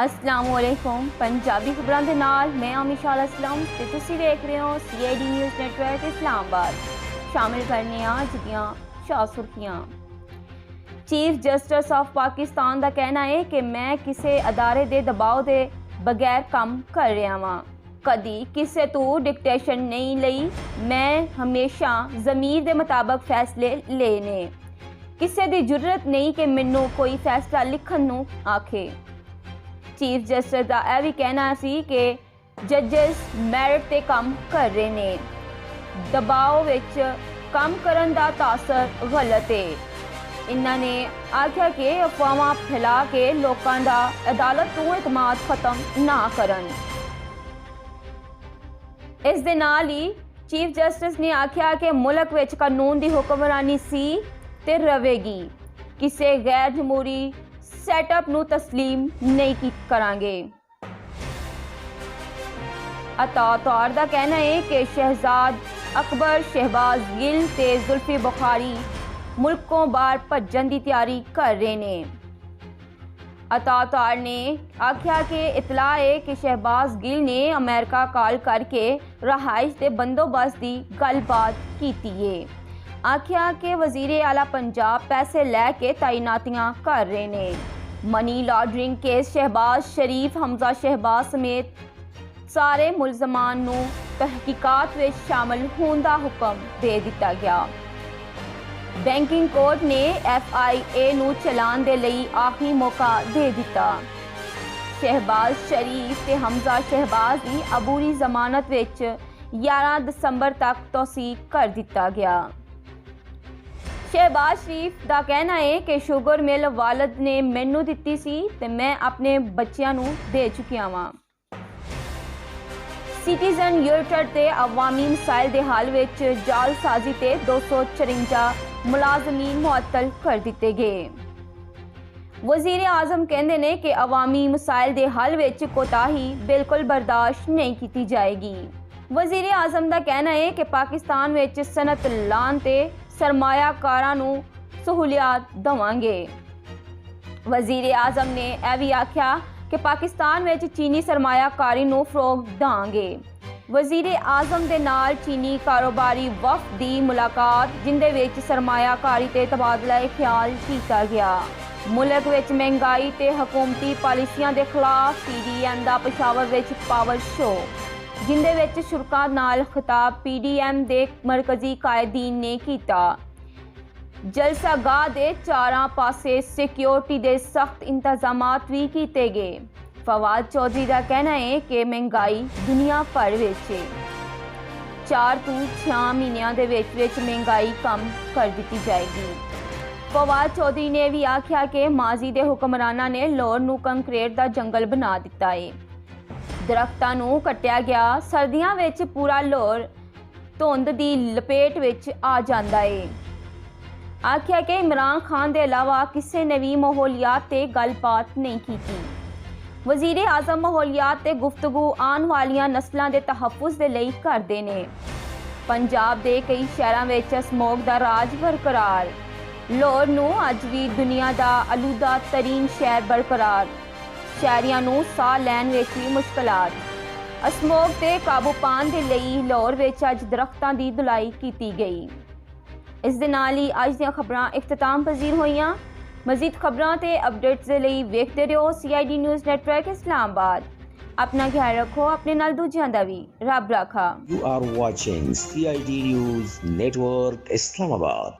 अस्सलामुअलैकुम। पंजाबी खबरों के नाल मैं अमीशाल असलम ते तुसी देख रहे हो CID न्यूज़ नेटवर्क इस्लामाबाद। शामिल करने अज दियां शाह सुर्खियां। चीफ जस्टिस ऑफ पाकिस्तान का कहना है कि मैं किसी अदारे के दबाव के बगैर काम कर रहा वां, कदी किसी तो डिक्टेशन नहीं लई। मैं हमेशा ज़मीर के मुताबिक फैसले लेने, किसी की जरूरत नहीं कि मैनू कोई फैसला लिखण नूं आखे। चीफ जस्टिस का यह भी कहना सी कि जजेस मैरिट ते काम कर रहे ने, दबाव विच काम करन दा तासर गलत है। इन्होंने आख्या कि अफवाह फैला के लोगों का अदालत तो एतमाद खत्म ना करन। इस दे नाल ही चीफ जस्टिस ने आख्या कि मुल्क विच कानून की हुक्मरानी सी ते रवेगी, किसी गैर जमहूरी सैटअप नूं तस्लीम नहीं करांगे। अतातौर का कहना है कि शहजाद अकबर, शहबाज गिल ते जुल्फी बुखारी मुल्कों बाहर भजन की तैयारी कर रहे ने। अतातौर ने आख्या कि इतला है कि शहबाज गिल ने अमेरिका कॉल करके रहाइश के बंदोबस्त की गलबात की है। आख्या कि वजीर आला पंजाब पैसे लैके तैनातियां कर रहे ने। मनी लॉन्ड्रिंग केस शहबाज शरीफ, हमजा शहबाज समेत सारे मुलजमान नूं तहकीकात विच शामिल होने का हुक्म दे दिता गया। बैंकिंग कोर्ट ने FIA नूं चलान दे लई आखिरी मौका दे दिता। शहबाज शरीफ ते हमजा शहबाज की अबूरी जमानत विच 11 दिसंबर तक तौसीक कर दिता गया। शहबाज शरीफ का कहना है कि शुगर मिल वालद ने मैनू दिती सी ते मैं अपने बच्चों नूं दे चुकिया वां। सिटीजन यूनिटेड ते अवामी मसाइल दे हल विच जालसाजी ते 254 मुलाजमीन मुअत्तल कर दिते गए। वजीर आजम कहते हैं कि अवामी मसाइल दे हल विच कोताही बिल्कुल बर्दाश्त नहीं की जाएगी। वजीर आजम का कहना है कि पाकिस्तान विच सनत लान ते सरमायाकारां नूं सहूलियात देवांगे। वजीर आजम ने यह भी आख्या कि पाकिस्तान विच चीनी सरमायाकारी नूं फरोग देंगे। वजीर आजम दे नाल चीनी कारोबारी वफद दी मुलाकात, जिंदे विच सरमायाकारी ते तबादला ख्याल किया गया। मुल्क विच महंगाई ते हुकूमती पॉलिसियां दे खिलाफ PDM दा पेशावर विच पावर शो, जिंदे विच शुरका नाल खिताब PDM दे मरकजी कायदीन ने किया। जलसागाह दे चारां पासे सिक्योरिटी दे सख्त इंतजामात भी किए गए। फवाद चौधरी का कहना है कि महंगाई दुनिया भर विच 4 तो 6 महीनों के विच महंगाई कम कर दी जाएगी। फवाद चौधरी ने भी आख्या कि माजी के हुक्मराना ने लाहौर नूं कंक्रीट का जंगल बना दिता है, दरख्तां नूं कट्टिया गया। सर्दियों में पूरा लाहौर धुंध की लपेट विच आ जाता है। आख्या कि इमरान खान के अलावा किसी ने भी माहौलियात ते गलबात नहीं की। वजीर आजम माहौलियात ते गुफ्तगू आने वालियां नस्लों के तहफ़ुज़ दे लई करदे ने। पंजाब के कई शहरों में स्मोक का राज बरकरार, लाहौर नूं अज भी दुनिया का आलूदा तरीन शहर बरकरार। शहरियां नूं साह लैण विच भी मुश्किलात। स्मोक ते काबू पाने के लिए लाहौर विच अज दरख्तां की धुलाई की गई। इस दे नाल ही अज दीयां खबरां इख्तिताम पजीर होईयां। मजीद खबरां ते अपडेट्स दे लई वेखदे रहो CID न्यूज़ नेटवर्क इस्लामाबाद। अपना ख्याल रखो, अपने नाल दूजियां दा भी रब राखा। You are watching CID News Network Islamabad.